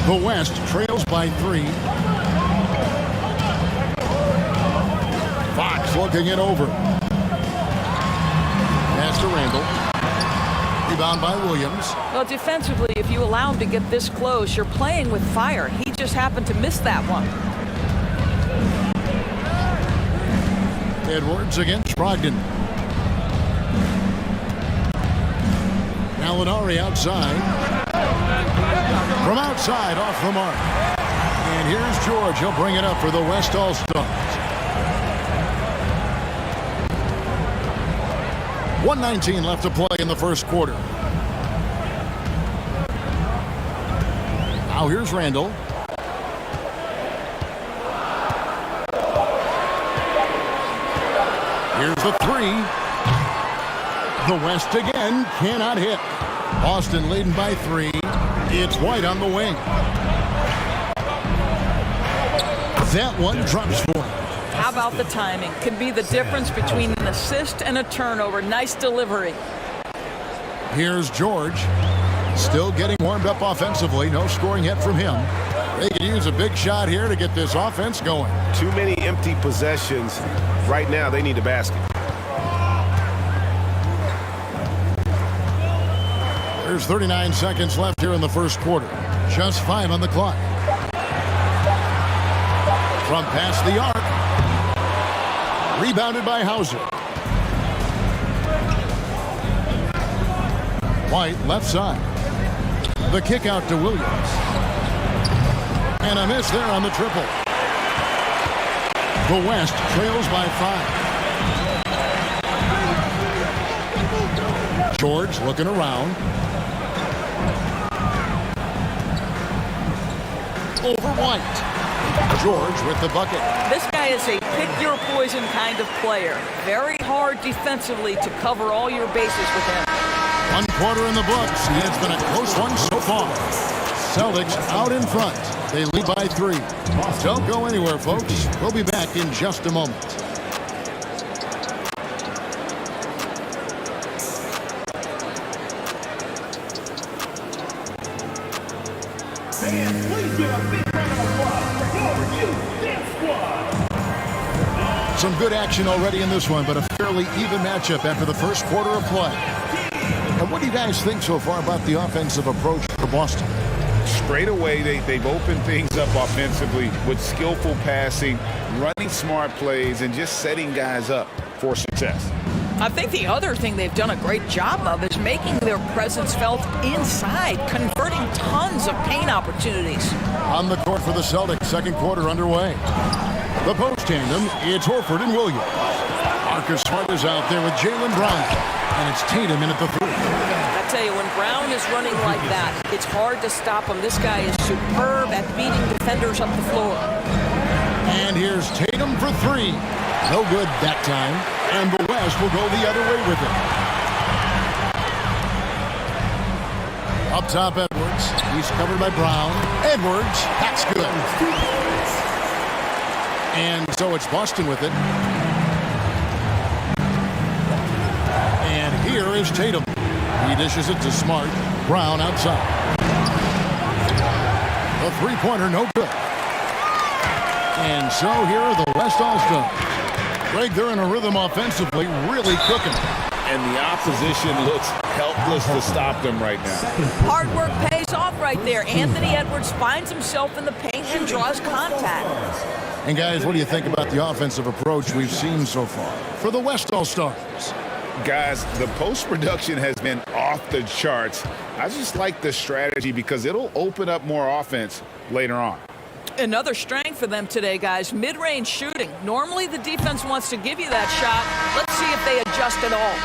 The West trails by 3. Fox looking it over. Pass to Randall. Rebound by Williams. Well, defensively, if you allow him to get this close, you're playing with fire. He just happened to miss that one. Edwards against Brogdon. Gallinari outside. From outside, off the mark. And here's George. He'll bring it up for the West All-Stars. 1:19 left to play in the first quarter. Now here's Randall. Here's the 3. The West again cannot hit. Boston leading by 3. It's White on the wing. That one drops for him. How about the timing? Can be the difference between an assist and a turnover. Nice delivery. Here's George. Still getting warmed up offensively. No scoring yet from him. They could use a big shot here to get this offense going. Too many empty possessions. Right now, they need a basket. There's 39 seconds left here in the first quarter. Just 5 on the clock. From past the arc. Rebounded by Hauser. White left side. The kick out to Williams. And a miss there on the triple. The West trails by 5. George looking around. Over White. George with the bucket. This guy is a pick-your-poison kind of player. Very hard defensively to cover all your bases with him. 1 quarter in the books. It's been a close one so far. Celtics out in front. They lead by 3. Don't go anywhere, folks. We'll be back in just a moment. Some good action already in this one, but a fairly even matchup after the first quarter of play. And what do you guys think so far about the offensive approach for Boston? Straight away, they've opened things up offensively with skillful passing, running smart plays, and just setting guys up for success. I think the other thing they've done a great job of is making their presence felt inside, converting tons of paint opportunities. On the court for the Celtics, second quarter underway. The post tandem, it's Horford and Williams. Marcus Smart is out there with Jaylen Brown. And it's Tatum in at the 3. I tell you, when Brown is running like that, it's hard to stop him. This guy is superb at beating defenders up the floor. And here's Tatum for 3. No good that time. And the West will go the other way with it. Up top, Edwards. He's covered by Brown. Edwards, that's good. And so it's Boston with it. And here is Tatum. He dishes it to Smart. Brown outside. The three-pointer, no good. And so here are the West All-Stars. Greg, they're in a rhythm offensively, really cooking. And the opposition looks helpless to stop them right now. Hard work pays off right there. Anthony Edwards finds himself in the paint and draws contact. And guys, what do you think about the offensive approach we've seen so far for the West All-Stars? Guys, the post-production has been off the charts. I just like the strategy because it'll open up more offense later on. Another strength for them today, guys, mid-range shooting. Normally the defense wants to give you that shot. Let's see if they adjust at all.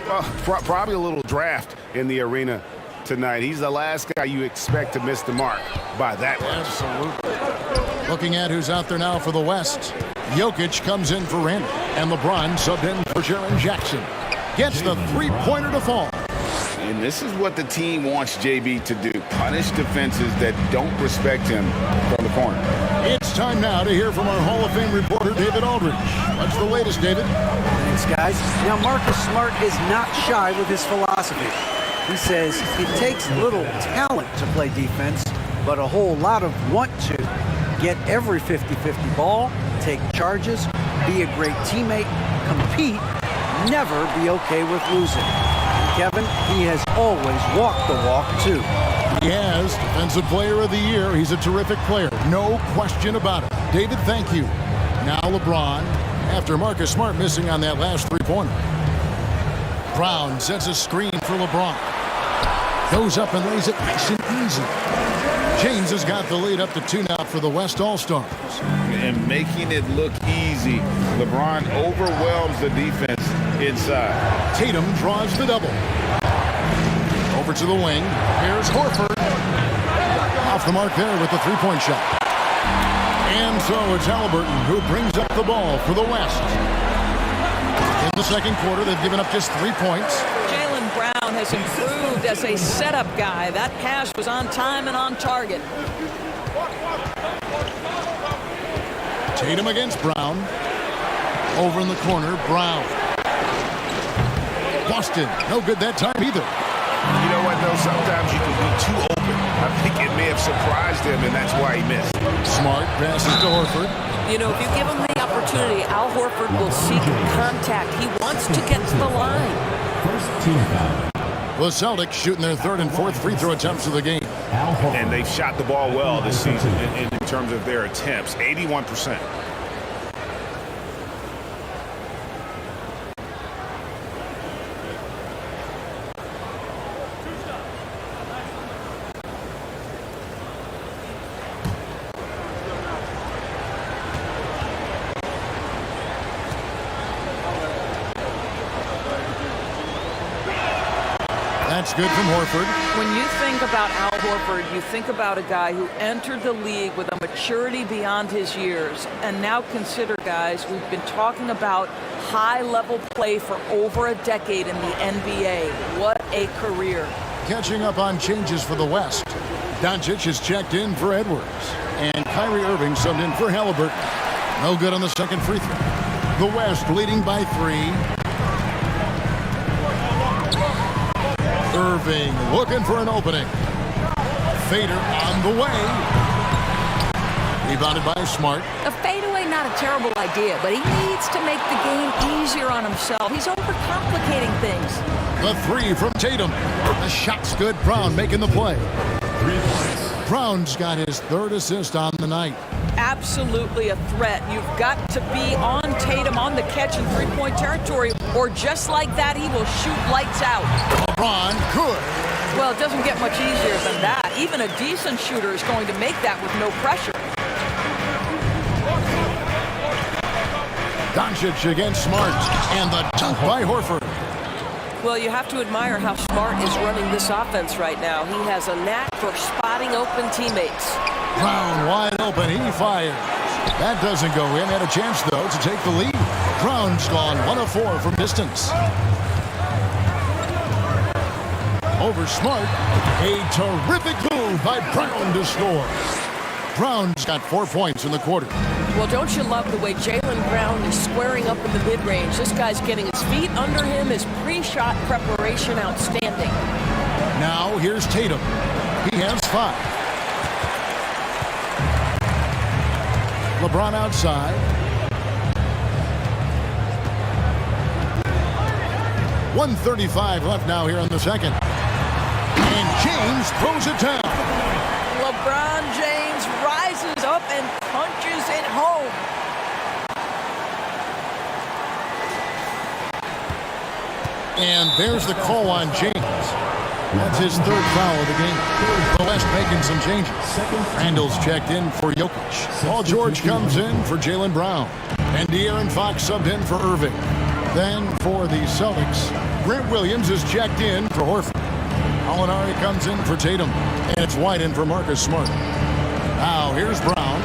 Well, probably a little draft in the arena tonight. He's the last guy you expect to miss the mark by that much. Absolutely. Looking at who's out there now for the West. Jokic comes in for Randall. And LeBron subbed in for Jaren Jackson. Gets the three-pointer to fall. And this is what the team wants JB to do. Punish defenses that don't respect him from the corner. It's time now to hear from our Hall of Fame reporter, David Aldridge. What's the latest, David? Thanks, guys. Now, Marcus Smart is not shy with his philosophy. He says it takes little talent to play defense, but a whole lot of want to. Get every 50-50 ball, take charges, be a great teammate, compete, never be okay with losing. Kevin, he has always walked the walk, too. He has Defensive Player of the Year. He's a terrific player. No question about it. David, thank you. Now LeBron, after Marcus Smart missing on that last three-pointer. Brown sets a screen for LeBron. Goes up and lays it nice and easy. James has got the lead up to 2 now for the West All-Stars. And making it look easy. LeBron overwhelms the defense inside. Tatum draws the double. Over to the wing. Here's Horford. Off the mark there with the three-point shot. And so it's Halliburton who brings up the ball for the West. In the second quarter, they've given up just 3 points. Jaylen Brown has improved as a setup guy. That pass was on time and on target. Tatum against Brown. Over in the corner, Brown. Busted. No good that time either. You know what, though? Sometimes you can be too open. I think it may have surprised him, and that's why he missed. Smart passes to Horford. You know, if you give him the opportunity, Al Horford will seek contact. He wants to get to the line. The Celtics shooting their third and fourth free throw attempts of the game. And they've shot the ball well this season in terms of their attempts, 81%. That's good from Horford. When you think about Al Horford, you think about a guy who entered the league with a maturity beyond his years. And now consider, guys, we've been talking about high-level play for over a decade in the NBA. What a career. Catching up on changes for the West. Doncic is checked in for Edwards. And Kyrie Irving subbed in for Halliburton. No good on the second free throw. The West leading by 3. Irving looking for an opening. Fader on the way. Rebounded by Smart. A fadeaway, not a terrible idea, but he needs to make the game easier on himself. He's overcomplicating things. The 3 from Tatum. The shot's good. Brown making the play. 3 points. Brown's got his 3rd assist on the night. Absolutely a threat. You've got to be on Tatum on the catch in three-point territory, or just like that, he will shoot lights out. LeBron, good. Well, it doesn't get much easier than that. Even a decent shooter is going to make that with no pressure. Doncic against Smart, and the dunk by Horford. Well, you have to admire how Smart is running this offense right now. He has a knack for spotting open teammates. Brown wide open, he fires. That doesn't go in. Had a chance, though, to take the lead. Brown's gone 1 of 4 from distance. Over Smart. A terrific move by Brown to score. Brown's got 4 points in the quarter. Well, don't you love the way Jaylen Brown is squaring up in the mid-range? This guy's getting his feet under him. His pre-shot preparation outstanding. Now here's Tatum. He has 5. LeBron outside. 1:35 left now here in the second. And James throws it down. LeBron James rises up and punches it home. And there's the call on James. That's his 3rd foul of the game. The West making some changes. Randall's checked in for Jokic. Paul George comes in for Jaylen Brown. And De'Aaron Fox subbed in for Irving. Then for the Celtics, Grant Williams is checked in for Horford. Alinari comes in for Tatum. And it's White in for Marcus Smart. Now here's Brown.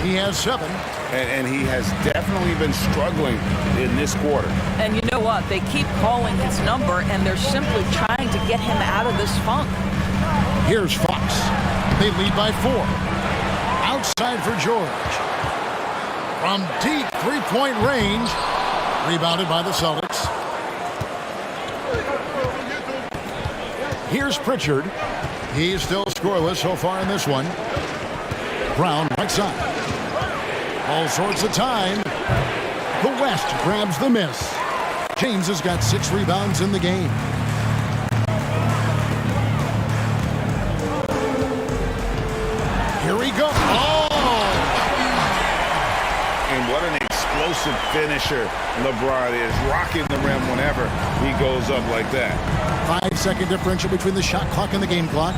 He has 7. And he has definitely been struggling in this quarter. And you know what? They keep calling his number, and they're simply trying to get him out of this funk. Here's Fox. They lead by 4. Outside for George. From deep three-point range. Rebounded by the Celtics. Here's Pritchard. He's still scoreless so far in this one. Brown, right side. All sorts of time. The West grabs the miss. James has got 6 rebounds in the game. Here we go. Oh! And what an explosive finisher LeBron is, rocking the rim whenever he goes up like that. 5-second differential between the shot clock and the game clock.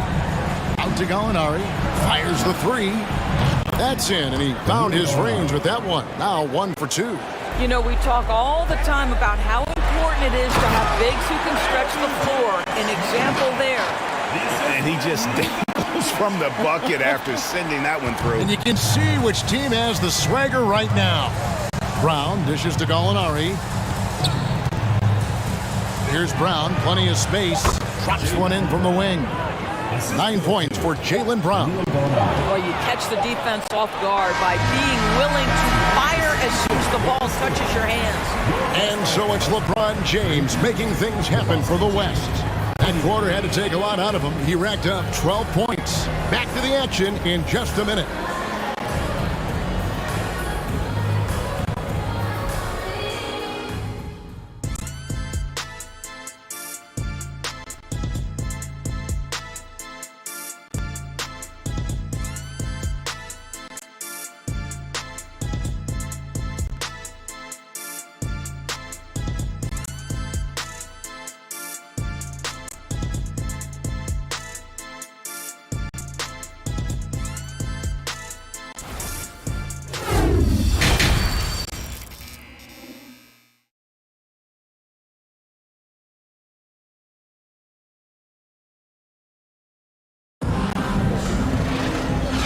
Out to Gallinari. Fires the 3. That's in, and he found his range with that one. Now 1 for 2. You know, we talk all the time about how important it is to have bigs who can stretch the floor. An example there. And he just dangles from the bucket after sending that one through. And you can see which team has the swagger right now. Brown dishes to Gallinari. Here's Brown, plenty of space. Drops one in from the wing. 9 points for Jaylen Brown. Well, you catch the defense off guard by being willing to fire as soon as the ball touches your hands. And so it's LeBron James making things happen for the West. That quarter had to take a lot out of him. He racked up 12 points. Back to the action in just a minute.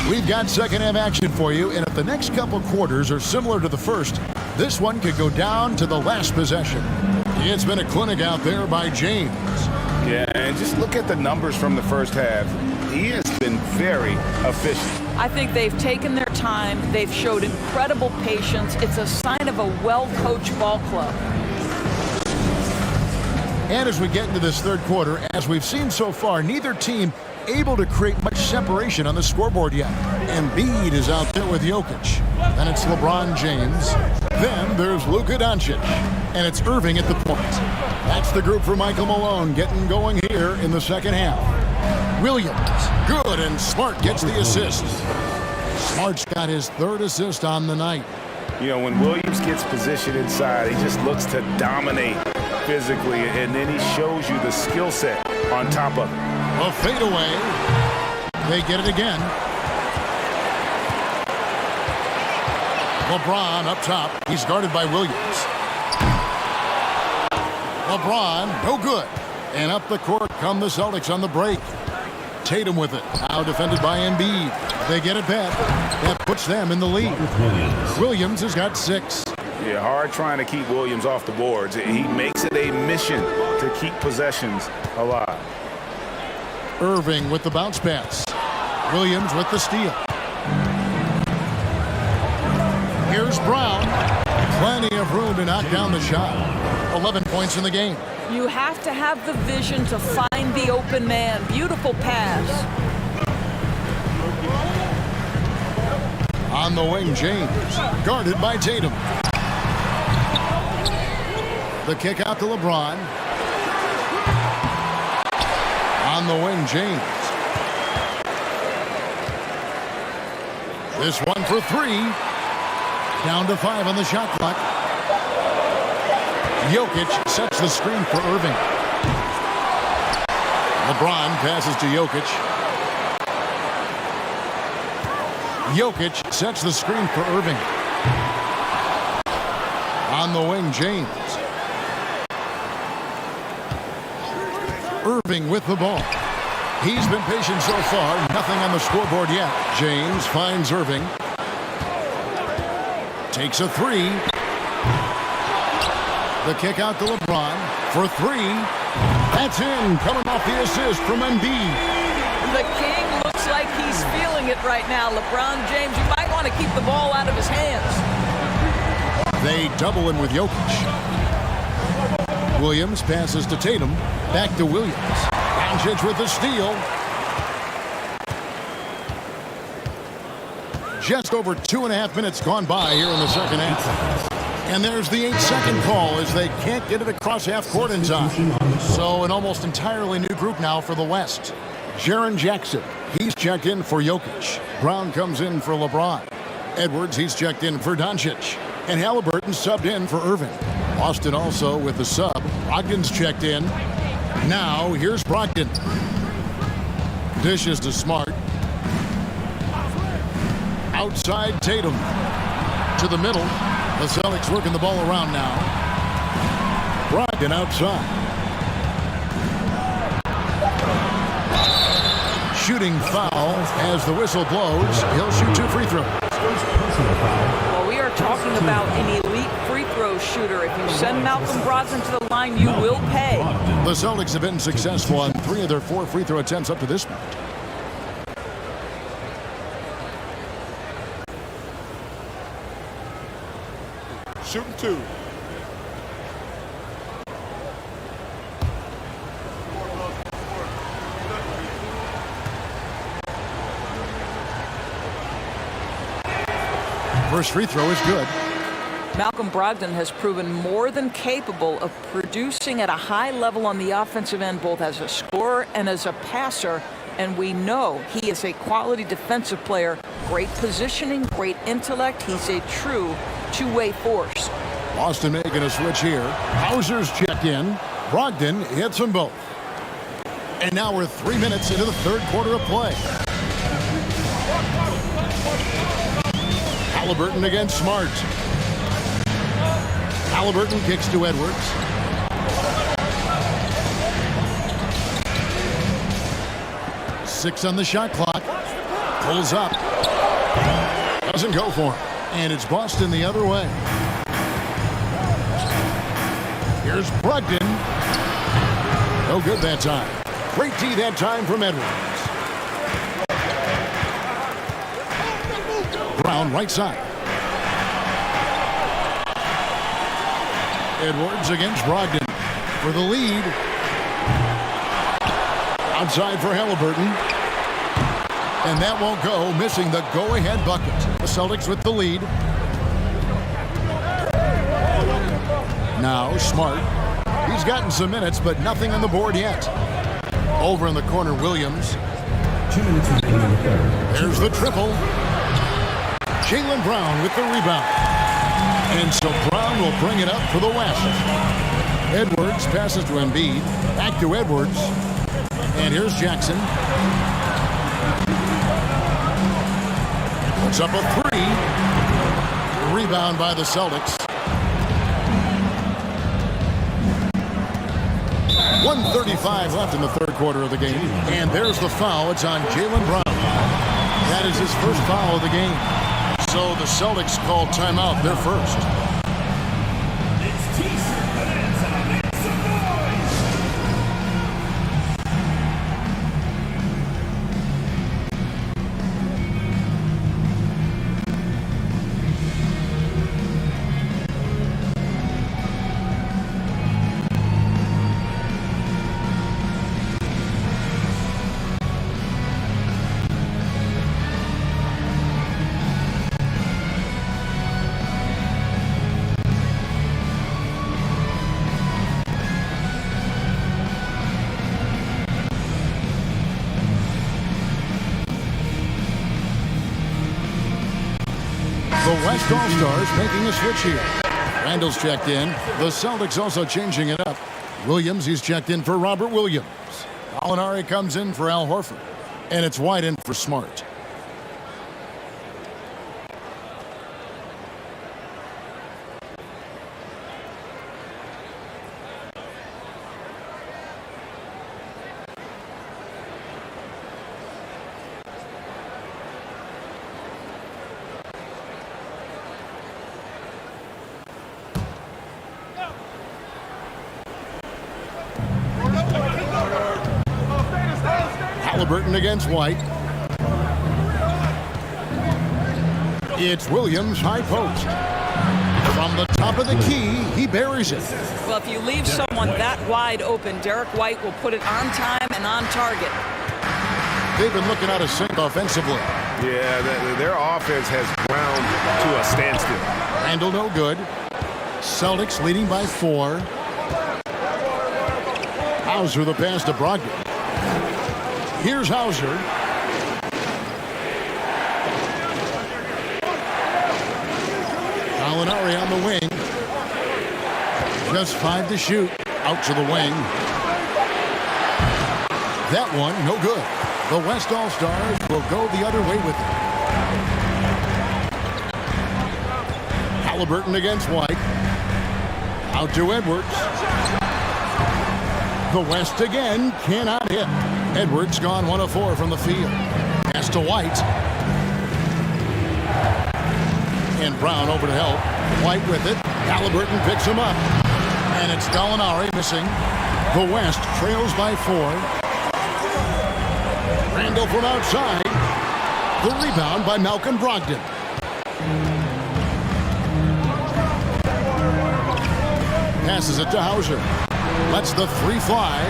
We've got second half action for you, and if the next couple quarters are similar to the first, this one could go down to the last possession. It's been a clinic out there by James. Yeah, and just look at the numbers from the first half. He has been very efficient. I think they've taken their time. They've showed incredible patience. It's a sign of a well-coached ball club. And as we get into this third quarter, as we've seen so far, neither team able to create much separation on the scoreboard yet. Embiid is out there with Jokic. Then it's LeBron James. Then there's Luka Doncic. And it's Irving at the point. That's the group for Michael Malone getting going here in the second half. Williams, good, and Smart gets the assist. Smart's got his 3rd assist on the night. You know, when Williams gets positioned inside, he just looks to dominate physically, and then he shows you the skill set on top of it. A fadeaway. They get it again. LeBron up top. He's guarded by Williams. LeBron, no good. And up the court come the Celtics on the break. Tatum with it. Now defended by Embiid. They get it back. That puts them in the lead. Williams has got 6. Yeah, hard trying to keep Williams off the boards. He makes it a mission to keep possessions alive. Irving with the bounce pass. Williams with the steal. Here's Brown. Plenty of room to knock down the shot. 11 points in the game. You have to have the vision to find the open man. Beautiful pass. On the wing, James. Guarded by Tatum. The kick out to LeBron. On the wing, James. This one for 3. Down to 5 on the shot clock. Jokic sets the screen for Irving. LeBron passes to Jokic. Jokic sets the screen for Irving. On the wing, James. Irving with the ball. He's been patient so far. Nothing on the scoreboard yet. James finds Irving. Takes a 3. The kick out to LeBron for 3. That's in. Coming off the assist from Embiid. The King looks like he's feeling it right now. LeBron James, you might want to keep the ball out of his hands. They double him with Jokic. Williams passes to Tatum. Back to Williams. Doncic with the steal. Just over 2.5 minutes gone by here in the second half. And there's the 8-second call as they can't get it across half court in time. So an almost entirely new group now for the West. Jaren Jackson, he's checked in for Jokic. Brown comes in for LeBron. Edwards, he's checked in for Doncic. And Halliburton subbed in for Irving. Austin also with the sub. Brogdon's checked in. Now here's Brogdon. Dishes to Smart. Outside Tatum. To the middle. The Celtics working the ball around now. Brogdon outside. Shooting foul as the whistle blows. He'll shoot 2 free throws. Well, we are talking about an elite free throw shooter. If you send Malcolm Brogdon to the line, you will pay. The Celtics have been successful on 3 of their 4 free throw attempts up to this point. Shooting 2. First free throw is good. Malcolm Brogdon has proven more than capable of producing at a high level on the offensive end, both as a scorer and as a passer. And we know he is a quality defensive player. Great positioning, great intellect. He's a true two-way force. Boston making a switch here. Hauser's checked in. Brogdon hits them both. And now we're 3 minutes into the third quarter of play. Halliburton against Smart. Halliburton kicks to Edwards. Six on the shot clock. Pulls up. Doesn't go for him. And it's Boston the other way. Here's Brogdon. No good that time. Great D that time from Edwards. Brown right side. Edwards against Brogdon for the lead. Outside for Halliburton. And that won't go, missing the go-ahead bucket. The Celtics with the lead. Now Smart. He's gotten some minutes, but nothing on the board yet. Over in the corner, Williams. 2 minutes remaining in the third. There's the triple. Jaylen Brown with the rebound. And so Brown will bring it up for the West. Edwards passes to Embiid. Back to Edwards. And here's Jackson. Puts up a 3. Rebound by the Celtics. 1:35 left in the third quarter of the game. And there's the foul. It's on Jaylen Brown. That is his first foul of the game. So the Celtics call timeout, their first. The West All-Stars making a switch here. Randall's checked in. The Celtics also changing it up. Williams, he's checked in for Robert Williams. Gallinari comes in for Al Horford. And it's White in for Smart. Halliburton against White. It's Williams, high post. From the top of the key, he buries it. Well, if you leave someone that wide open, Derek White will put it on time and on target. They've been looking out of sync offensively. Yeah, their offense has ground to a standstill. Randall no good. Celtics leading by 4. Hauser the pass to Brogdon. Here's Hauser. Gallinari on the wing. Just 5 to shoot. Out to the wing. That one, no good. The West All-Stars will go the other way with it. Halliburton against White. Out to Edwards. The West again cannot hit. Edwards gone 1 of 4 from the field. Pass to White. And Brown over to help. White with it. Halliburton picks him up. And it's Gallinari missing. The West trails by 4. Randall from outside. The rebound by Malcolm Brogdon. Passes it to Hauser. Lets the 3 fly.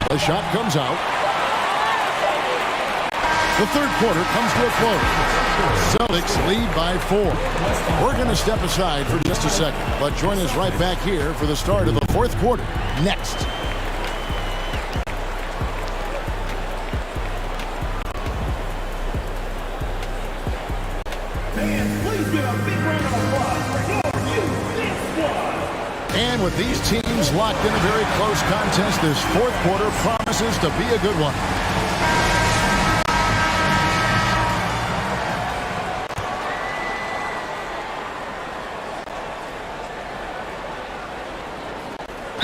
The shot comes out. The third quarter comes to a close. Celtics lead by 4. We're going to step aside for just a second, but join us right back here for the start of the fourth quarter next. And with these teams locked in a very close contest, this fourth quarter promises to be a good one.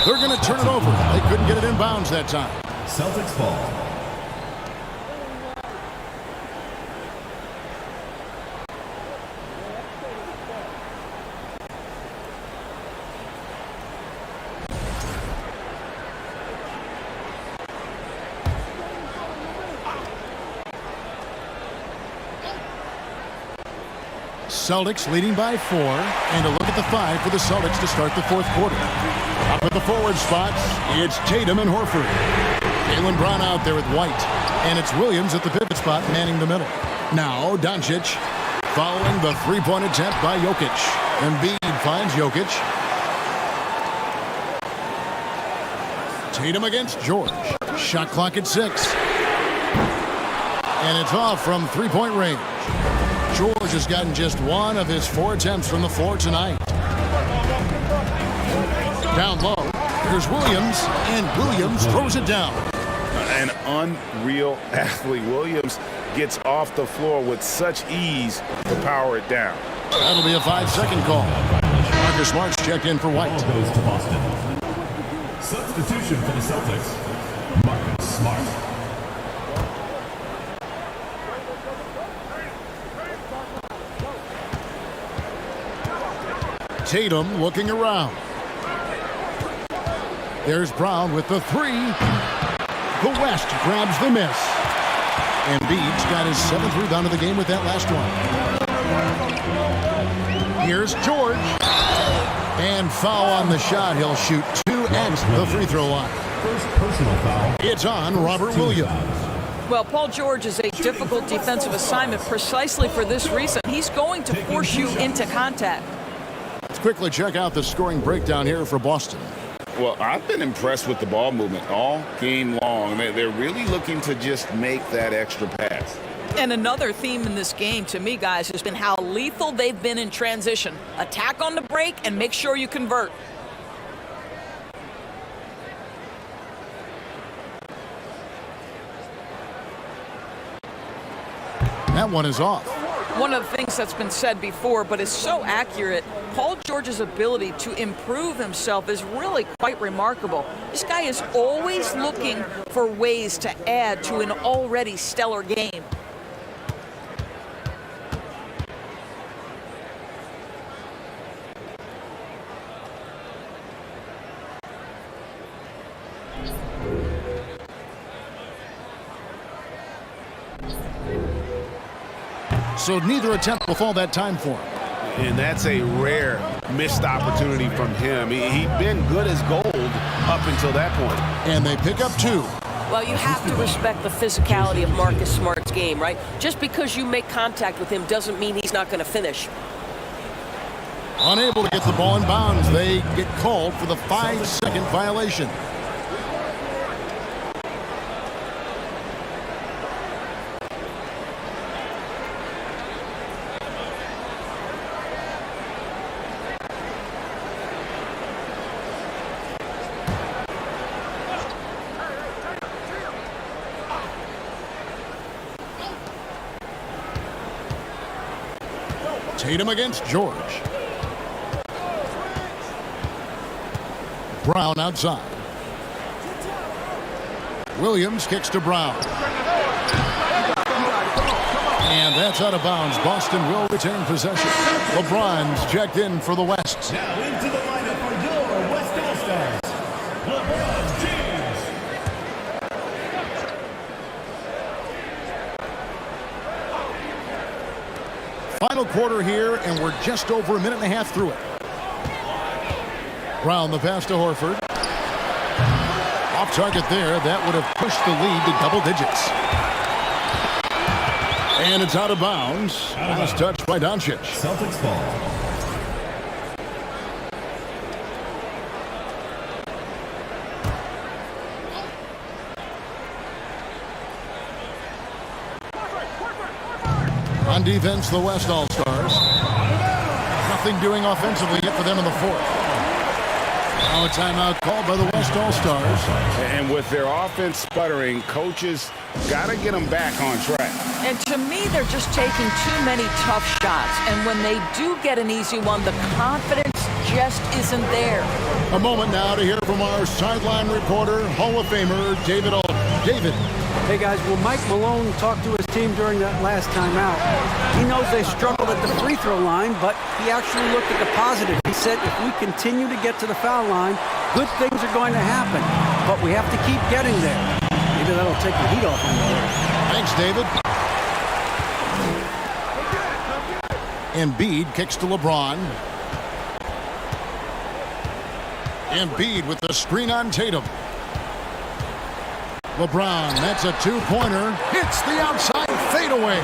They're going to turn it over. They couldn't get it in bounds that time. Celtics ball. Celtics leading by 4, and a look at the 5 for the Celtics to start the fourth quarter. Up at the forward spots, it's Tatum and Horford. Jaylen Brown out there with White, and it's Williams at the pivot spot manning the middle. Now Doncic following the three-point attempt by Jokic. Embiid finds Jokic. Tatum against George. Shot clock at 6. And it's off from three-point range. George has gotten just 1 of his 4 attempts from the floor tonight. Down low, here's Williams, and Williams throws it down. An unreal athlete. Williams gets off the floor with such ease to power it down. That'll be a 5-second call. Marcus Smart's checked in for White. Ball goes to Boston. Substitution for the Celtics. Marcus Smart. Tatum looking around. There's Brown with the 3. The West grabs the miss. Embiid's got his 7th rebound of the game with that last one. Here's George. And foul on the shot. He'll shoot 2 at the free throw line. First personal foul. It's on Robert Williams. Well, Paul George is a difficult defensive assignment precisely for this reason. He's going to force you into contact. Let's quickly check out the scoring breakdown here for Boston. Well, I've been impressed with the ball movement all game long. They're really looking to just make that extra pass. And another theme in this game, to me, guys, has been how lethal they've been in transition. Attack on the break and make sure you convert. That one is off. One of the things that's been said before, but is so accurate, Paul George's ability to improve himself is really quite remarkable. This guy is always looking for ways to add to an already stellar game. So neither attempt will fall that time for him. And that's a rare missed opportunity from him. He'd been good as gold up until that point. And they pick up 2. Well, you have to respect the physicality of Marcus Smart's game, right? Just because you make contact with him doesn't mean he's not going to finish. Unable to get the ball in bounds. They get called for the 5-second violation. Tatum against George. Brown outside. Williams kicks to Brown. And that's out of bounds. Boston will retain possession. LeBron's checked in for the West. Now into the lineup for your West All-Stars, LeBron James. Final quarter here, and we're just over a minute and a half through it. Brown the pass to Horford. Off target there. That would have pushed the lead to double digits. And it's out of bounds. Last touch by Doncic. Celtics ball. On defense, the West All-Stars. Nothing doing offensively yet for them in the fourth. Now a timeout called by the West All-Stars. And with their offense sputtering, coaches got to get them back on track. And to me, they're just taking too many tough shots. And when they do get an easy one, the confidence just isn't there. A moment now to hear from our sideline reporter, Hall of Famer David Alden. David. Hey guys, well, Mike Malone talked to his team during that last timeout. He knows they struggled at the free throw line, but he actually looked at the positive. He said if we continue to get to the foul line, good things are going to happen, but we have to keep getting there. Maybe that'll take the heat off on the board. Thanks, David. Embiid kicks to LeBron. Embiid with the screen on Tatum. LeBron, that's a two-pointer. Hits the outside fadeaway.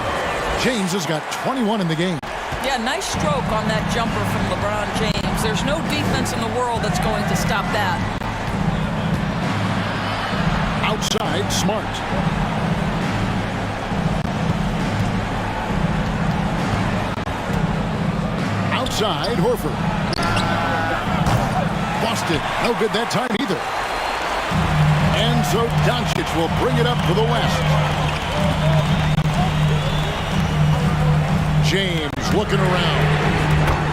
James has got 21 in the game. Yeah, nice stroke on that jumper from LeBron James. There's no defense in the world that's going to stop that. Outside, Smart. Outside, Horford. Busted. No good that time either. And so Doncic will bring it up for the West. James looking around.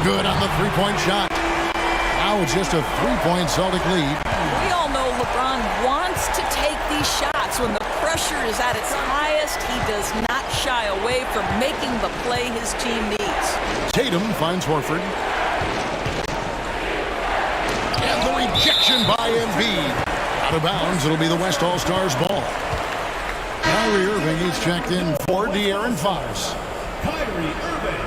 Good on the three-point shot. Now it's just a three-point Celtic lead. We all know LeBron wants to take these shots. When the pressure is at its highest, he does not shy away from making the play his team needs. Tatum finds Horford. And the rejection by Embiid. Out of bounds, it'll be the West All-Stars ball. Kyrie Irving, he's checked in for De'Aaron Fox. Kyrie Irving.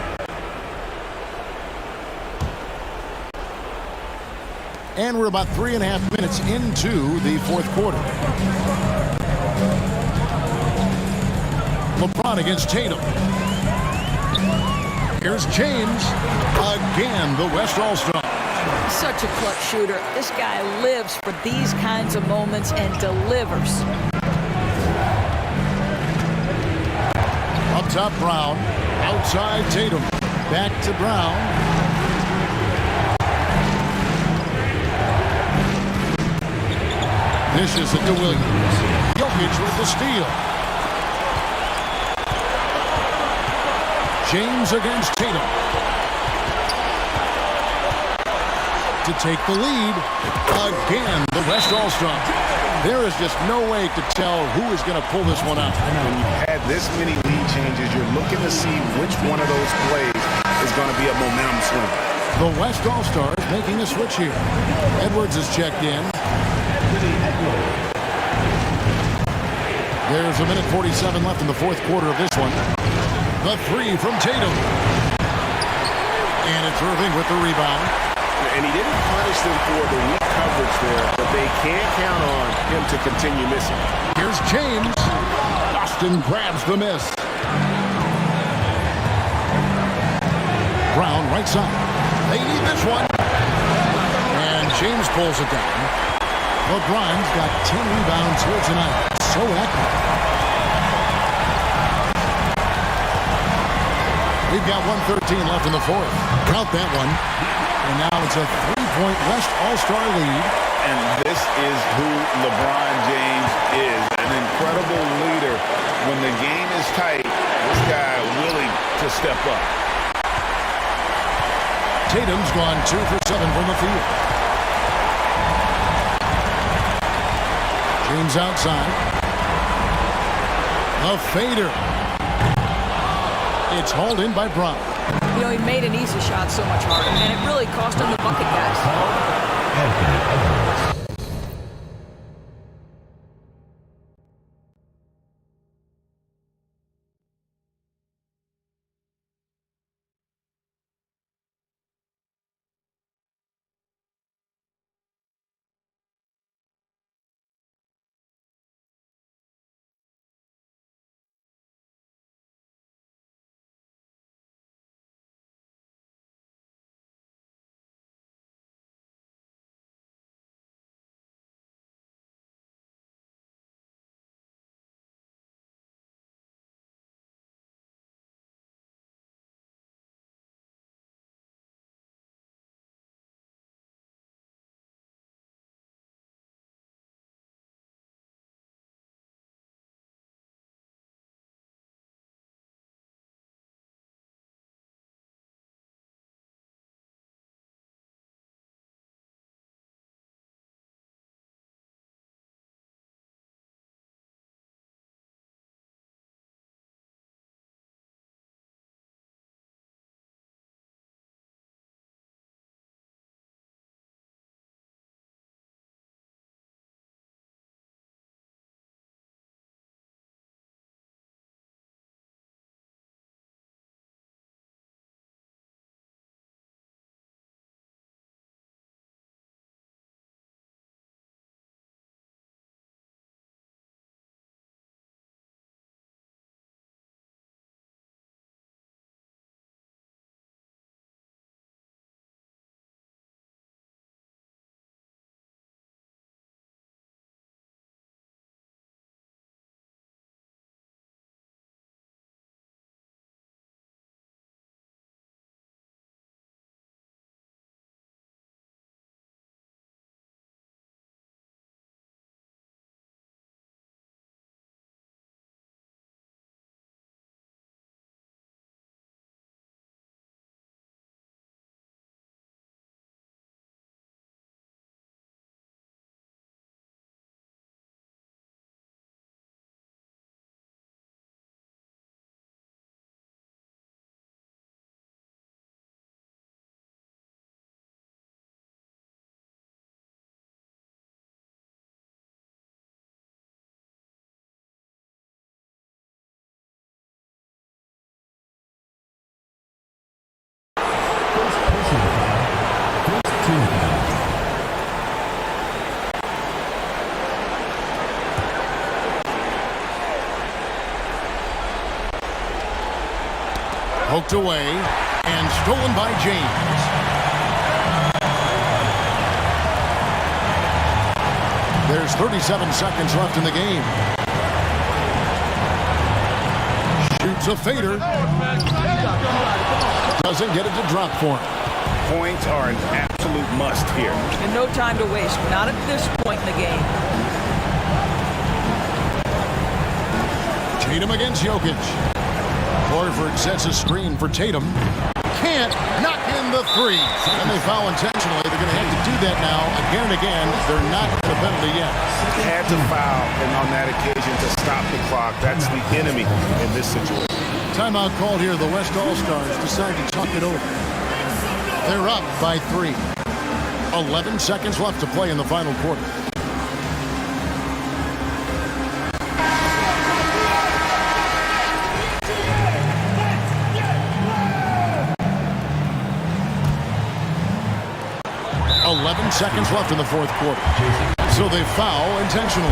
And we're about 3.5 minutes into the fourth quarter. LeBron against Tatum. Here's James. Again, the West All-Star. Such a clutch shooter. This guy lives for these kinds of moments and delivers. Up top, Brown. Outside, Tatum. Back to Brown. Dishes it to Williams. Jokic with the steal. James against Tatum. To take the lead. Again, the West All-Star. There is just no way to tell who is going to pull this one out. When you've had this many lead changes, you're looking to see which one of those plays is going to be a momentum swing. The West All-Stars making a switch here. Edwards is checked in. There's a minute 47 left in the fourth quarter of this one. The three from Tatum. And it's Irving with the rebound. And he didn't punish them for the weak coverage there, but they can't count on him to continue missing. Here's James. Austin grabs the miss. Brown right side. They need this one. And James pulls it down. LeBron's got 10 rebounds here tonight. So active. We've got 1:13 left in the fourth. Count that one. And now it's a 3-point West All-Star lead. And this is who LeBron James is. An incredible leader. When the game is tight, this guy willing to step up. Tatum's gone 2 for 7 from the field. James outside. A fader. It's hauled in by Brown. You know, he made an easy shot so much harder, and it really cost him the bucket, guys. Poked away and stolen by James. There's 37 seconds left in the game. Shoots a fader. Doesn't get it to drop for him. Points are an absolute must here. And no time to waste. Not at this point in the game. Tatum against Jokic. Horford sets a screen for Tatum. Can't knock in the three. And they foul intentionally. They're going to have to do that now again and again. They're not in a penalty yet. Had to foul, and on that occasion to stop the clock. That's the enemy in this situation. Timeout called here. The West All-Stars decide to talk it over. They're up by 3. 11 seconds left to play in the final quarter. Seconds left in the fourth quarter. So they foul intentionally.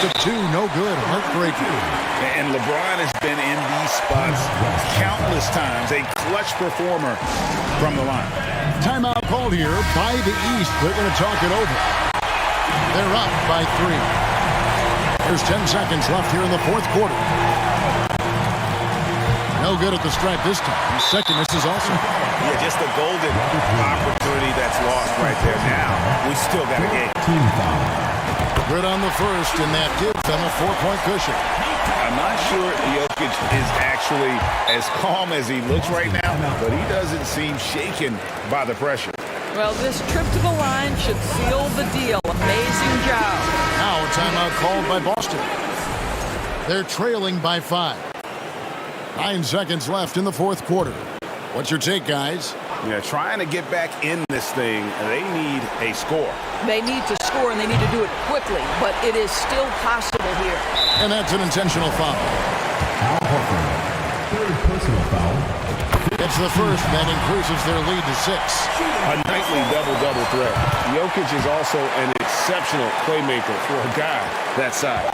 First of two, no good. Heartbreaking. And LeBron has been in these spots countless times. A clutch performer from the line. Timeout called here by the East. They're going to talk it over. They're up by 3. There's 10 seconds left here in the fourth quarter. No good at the stripe this time. Second, this is also. Yeah, just a golden opportunity that's lost right there. Now, we still got a game. Team foul. Good on the first, and that gives them a 4-point cushion. I'm not sure Jokic is actually as calm as he looks right now, but he doesn't seem shaken by the pressure. Well, this trip to the line should seal the deal. Amazing job. Now a timeout called by Boston. They're trailing by 5. 9 seconds left in the fourth quarter. What's your take, guys? Yeah, trying to get back in this thing, they need a score. They need to score, and they need to do it quickly, but it is still possible here. And that's an intentional foul. Al Horford. Third personal foul. It's the first, and that increases their lead to 6. A nightly double-double threat. Jokic is also an exceptional playmaker for a guy that size.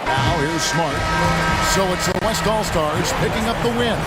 Now here's Smart. So it's the West All-Stars picking up the win.